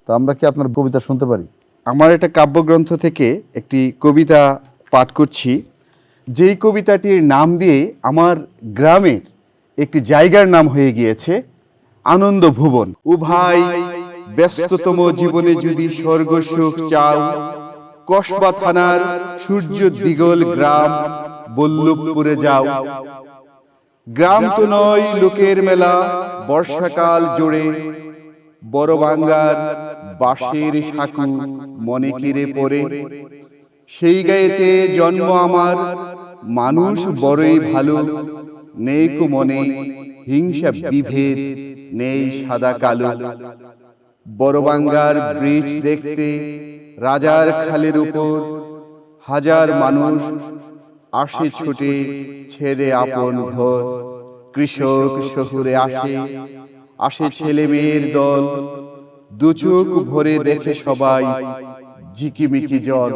তো আমরা কি আপনার কবিতা শুনতে পারি? আমার একটা কাব্যগ্রন্থ থেকে একটি কবিতা পাঠ করছি, যেই কবিতাটির নাম দিয়ে আমার গ্রামের একটি জায়গার নাম হয়ে গিয়েছে আনন্দ ভুবন। ও ভাই, ব্যস্ততম জীবনে যদি স্বর্গ সুখ চাও, কসবা থানার সূর্য দিগল গ্রাম বল্লভপুরে যাও। গ্রাম তো নয় লোকের মেলা, বর্ষাকাল জোরে বড় বাঙ্গার বাঁশের সাঁকু মনে কিরে পড়ে। সেই গায়েতে জন্ম আমার, মানুষ বড়ই ভালো, নেই কো মনে হিংসা বিভেদ, নেই সাদা কালো। বড় বাঙ্গার ব্রিজ দেখতে রাজার খালের উপর হাজার মানুষ আসে ছুটে ছেড়ে আপন ঘর। কৃষক শহুরে আসে, আসে ছেলে মেয়ের দল, দু চোখ ভরে দেখে সবাই ঝিকিমিকি জল।